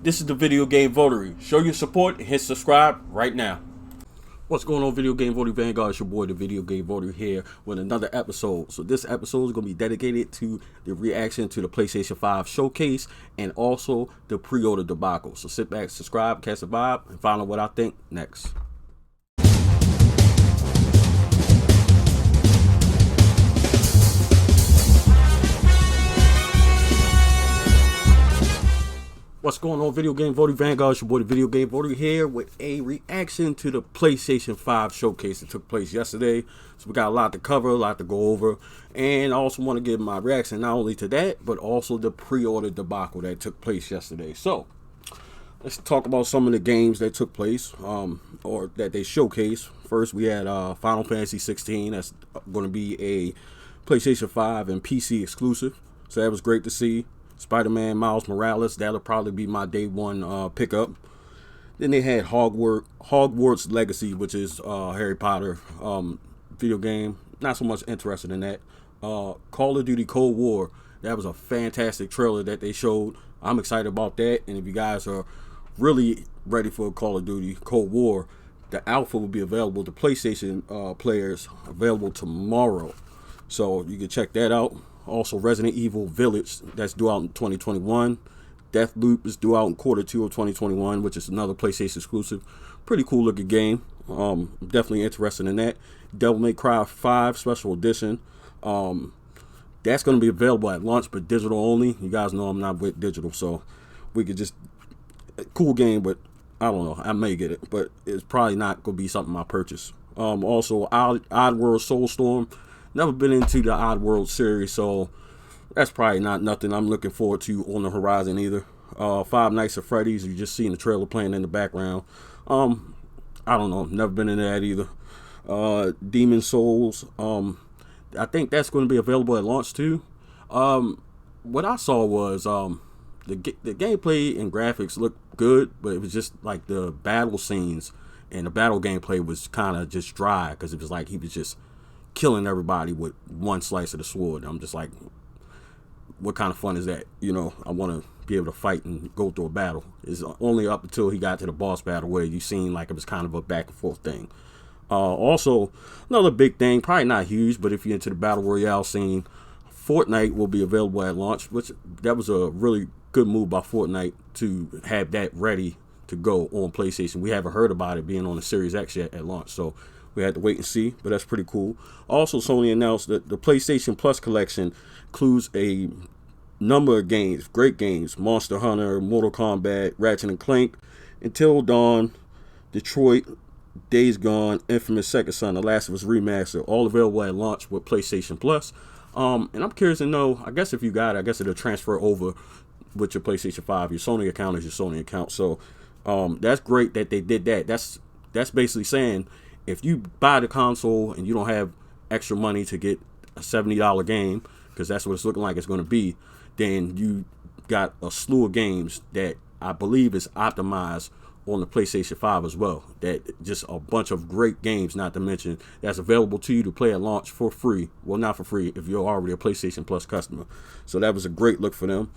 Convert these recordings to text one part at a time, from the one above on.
This is the Video Game Votary. Show your support and hit subscribe right now. What's going on, Video Game Votary Vanguard? It's your boy, the Video Game Votary, here with another episode. So this episode is going to be dedicated to the reaction to the PlayStation 5 showcase and also the pre-order debacle. So sit back, subscribe, catch a vibe, and find out what I think next. What's going on, Video Game Votary Vanguard? It's your boy, the Video Game Votary, here with a reaction to the PlayStation 5 showcase that took place yesterday. So we got a lot to cover, a lot to go over, and I also want to give my reaction not only to that, but also the pre-order debacle that took place yesterday. So let's talk about some of the games that took place, or that they showcased. First, we had Final Fantasy 16. That's going to be a PlayStation 5 and PC exclusive. So that was great to see. Spider-Man Miles Morales, that'll probably be my day one pickup. Then they had Hogwarts Legacy, which is Harry Potter video game. Not so much interested in that. Call of Duty Cold War, that was a fantastic trailer that they showed. I'm excited about that, and if you guys are really ready for Call of Duty Cold War, the alpha will be available to PlayStation players available tomorrow, so you can check that out. Also, Resident Evil Village, that's due out in 2021. Deathloop is due out in Q2 of 2021, which is another PlayStation exclusive. Pretty cool looking game. Definitely interested in that. Devil May Cry 5 Special Edition. That's going to be available at launch, but digital only. You guys know I'm not with digital, so we could just... Cool game, but I don't know. I may get it, but it's probably not going to be something I purchase. Also, Oddworld Soulstorm. Never been into the Oddworld series, so that's probably not nothing I'm looking forward to on the horizon either. Five Nights at Freddy's, you just seen the trailer playing in the background. I don't know, never been into that either. Demon Souls, I think that's going to be available at launch too. What I saw was the gameplay and graphics looked good, but it was just like the battle scenes and the battle gameplay was kind of just dry, because it was like he was just killing everybody with one slice of the sword. I'm just like, what kind of fun is that? You know, I want to be able to fight and go through a battle. It's only up until he got to the boss battle where you seen like it was kind of a back and forth thing. Also, another big thing, probably not huge, but if you're into the battle royale scene, Fortnite will be available at launch, which that was a really good move by Fortnite to have that ready to go on PlayStation. We haven't heard about it being on the Series X yet at launch, so we had to wait and see, but that's pretty cool. Also, Sony announced that the PlayStation Plus collection includes a number of games, great games: Monster Hunter, Mortal Kombat, Ratchet & Clank, Until Dawn, Detroit, Days Gone, Infamous Second Son, The Last of Us Remastered, all available at launch with PlayStation Plus. And I'm curious to know, I guess if you got it, I guess it'll transfer over with your PlayStation 5. Your Sony account is your Sony account. So that's great that they did that. That's basically saying, if you buy the console and you don't have extra money to get a $70 game, because that's what it's looking like it's going to be, then you got a slew of games that I believe is optimized on the PlayStation 5 as well. That just a bunch of great games, not to mention, that's available to you to play at launch for free. Well, not for free if you're already a PlayStation Plus customer. So that was a great look for them.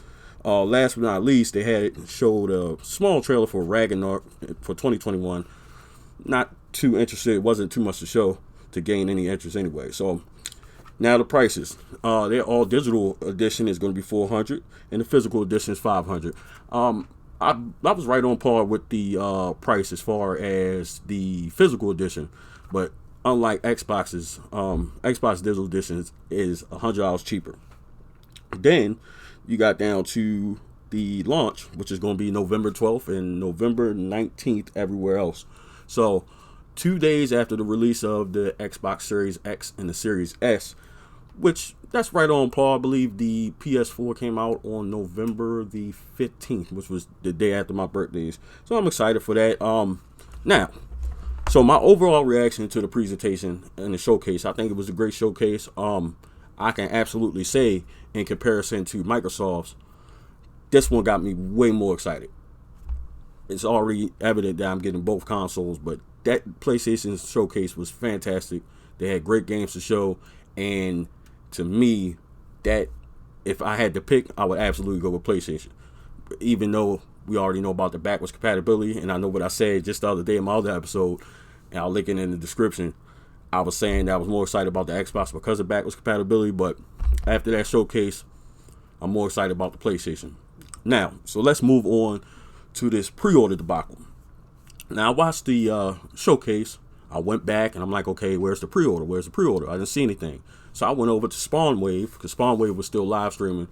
Last but not least, they showed a small trailer for Ragnarok for 2021. Not too interested. It wasn't too much to show to gain any interest anyway. So now the prices. Their all digital edition is going to be $400 and the physical edition is $500. I was right on par with the price as far as the physical edition, but unlike Xbox's, Xbox digital edition is $100 cheaper. Then you got down to the launch, which is going to be November 12th and November 19th everywhere else. So 2 days after the release of the Xbox Series X and the Series S, which that's right on par. I believe the PS4 came out on November the 15th, which was the day after my birthdays. So I'm excited for that. Now, so my overall reaction to the presentation and the showcase, I think it was a great showcase. I can absolutely say, in comparison to Microsoft's, this one got me way more excited. It's already evident that I'm getting both consoles, but that PlayStation showcase was fantastic. They had great games to show, and to me, that if I had to pick, I would absolutely go with PlayStation. Even though we already know about the backwards compatibility, and I know what I said just the other day in my other episode, and I'll link it in the description. I was saying that I was more excited about the Xbox because of backwards compatibility, but after that showcase, I'm more excited about the PlayStation. Now, so let's move on to this pre-order debacle. Now, I watched the showcase. I went back and I'm like, okay, where's the pre-order? Where's the pre-order? I didn't see anything. So I went over to SpawnWave, because SpawnWave was still live streaming.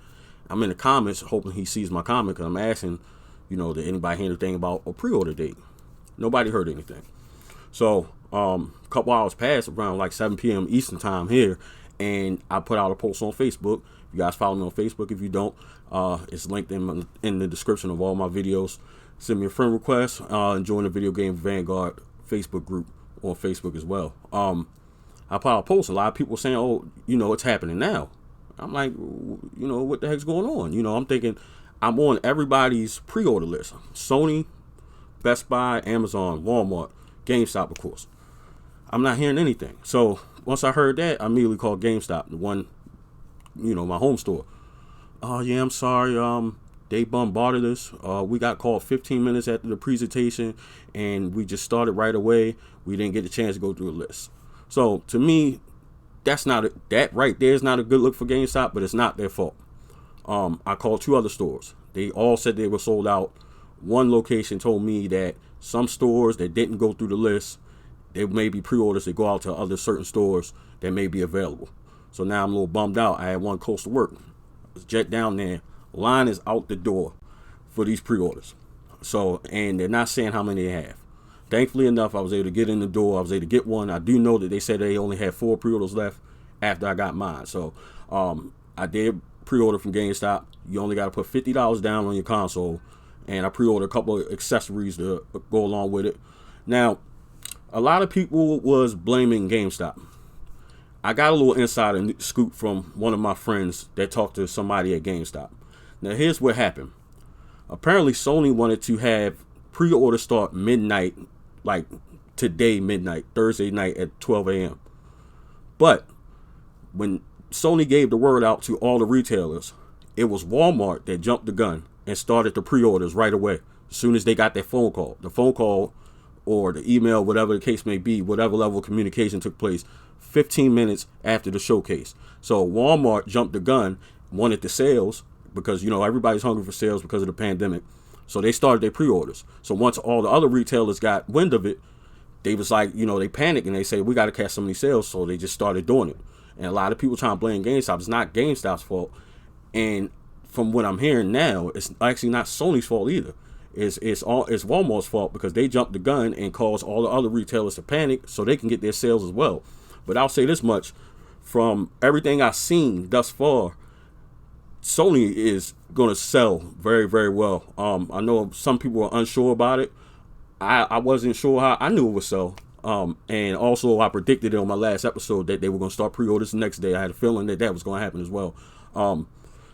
I'm in the comments hoping he sees my comment, because I'm asking, did anybody hear anything about a pre-order date? Nobody heard anything. So a couple hours passed, around like 7 p.m. Eastern time here, and I put out a post on Facebook. You guys follow me on Facebook. If you don't, it's linked in the description of all my videos. Send me a friend request and join the Video Game Vanguard Facebook group on Facebook as well. I put out a post. A lot of people saying, oh, it's happening now. I'm like, what the heck's going on? I'm thinking I'm on everybody's pre-order list. Sony, Best Buy, Amazon, Walmart, GameStop, of course. I'm not hearing anything. So once I heard that, I immediately called GameStop, the one, my home store. Oh, yeah, I'm sorry. They bombarded us. We got called 15 minutes after the presentation, and we just started right away. We didn't get a chance to go through the list. So to me, that right there is not a good look for GameStop, but it's not their fault. I called 2 other stores. They all said they were sold out. One location told me that some stores that didn't go through the list, there may be pre-orders that go out to other certain stores that may be available. So now I'm a little bummed out. I had one close to work. I was jet down there. Line is out the door for these pre-orders. So, and they're not saying how many they have. Thankfully enough, I was able to get in the door. I was able to get one. I do know that they said they only had 4 pre-orders left after I got mine. So I did pre-order from GameStop. You only got to put $50 down on your console. And I pre-ordered a couple of accessories to go along with it. Now, a lot of people was blaming GameStop. I got a little insider scoop from one of my friends that talked to somebody at GameStop. Now, here's what happened. Apparently, Sony wanted to have pre-order start midnight, like today midnight, Thursday night at 12 a.m. But when Sony gave the word out to all the retailers, it was Walmart that jumped the gun and started the pre-orders right away. As soon as they got that phone call. The phone call or the email, whatever the case may be, whatever level of communication took place, 15 minutes after the showcase. So Walmart jumped the gun, wanted the sales, because everybody's hungry for sales because of the pandemic. So they started their pre-orders. So once all the other retailers got wind of it, they was like, they panicked and they said, we got to catch some of these sales. So they just started doing it. And a lot of people trying to blame GameStop. It's not GameStop's fault. And from what I'm hearing now, it's actually not Sony's fault either. It's Walmart's fault, because they jumped the gun and caused all the other retailers to panic so they can get their sales as well. But I'll say this much, from everything I've seen thus far, Sony is going to sell very, very well. I know some people are unsure about it. I wasn't sure how. I knew it would sell. And also I predicted it on my last episode that they were going to start pre-orders the next day. I had a feeling that was going to happen as well.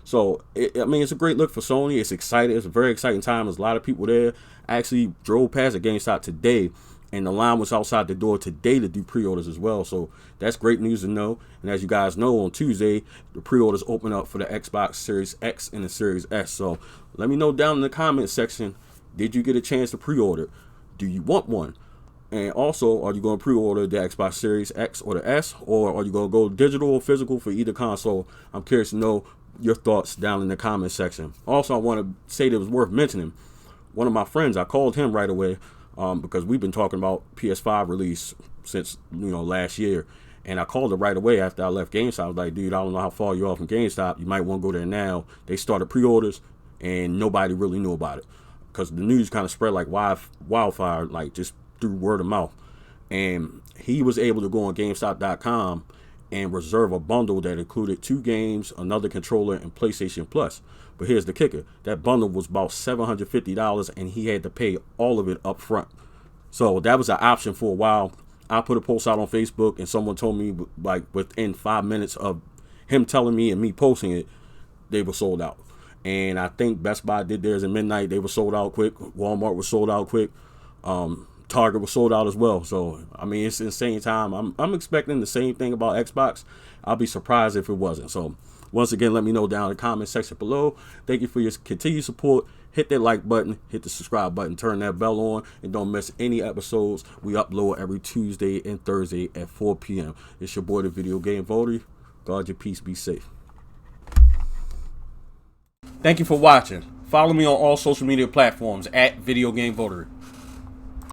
So it's a great look for Sony. It's exciting. It's a very exciting time. There's a lot of people there. I actually drove past a GameStop today, and the line was outside the door today to do pre-orders as well. So that's great news to know. And as you guys know, on Tuesday, the pre-orders open up for the Xbox Series X and the Series S. So let me know down in the comment section, did you get a chance to pre-order? Do you want one? And also, are you going to pre-order the Xbox Series X or the S? Or are you going to go digital or physical for either console? I'm curious to know your thoughts down in the comment section. Also, I want to say that it was worth mentioning. One of my friends, I called him right away, because we've been talking about PS5 release since last year, and I called her right away after I left GameStop. I was like, dude, I don't know how far you are from GameStop. You might want to go there now. They started pre-orders, and nobody really knew about it, because the news kind of spread like wildfire, like just through word of mouth. And he was able to go on GameStop.com and reserve a bundle that included 2 games, another controller, and PlayStation Plus. But here's the kicker. That bundle was about $750, and he had to pay all of it up front. So that was an option for a while. I put a post out on Facebook, and someone told me, like, within 5 minutes of him telling me and me posting it, they were sold out. And I think Best Buy did theirs at midnight. They were sold out quick. Walmart was sold out quick. Target was sold out as well. So it's insane time. I'm expecting the same thing about Xbox. I'll be surprised if it wasn't. So Once again, let me know down in the comment section below. Thank you for your continued support. Hit that like button, hit the subscribe button, turn that bell on, and don't miss any episodes. We upload every Tuesday and Thursday at 4 p.m. It's your boy, the Video Game Votary. Guard your peace, be safe. Thank you for watching. Follow me on all social media platforms at Video Game Votary.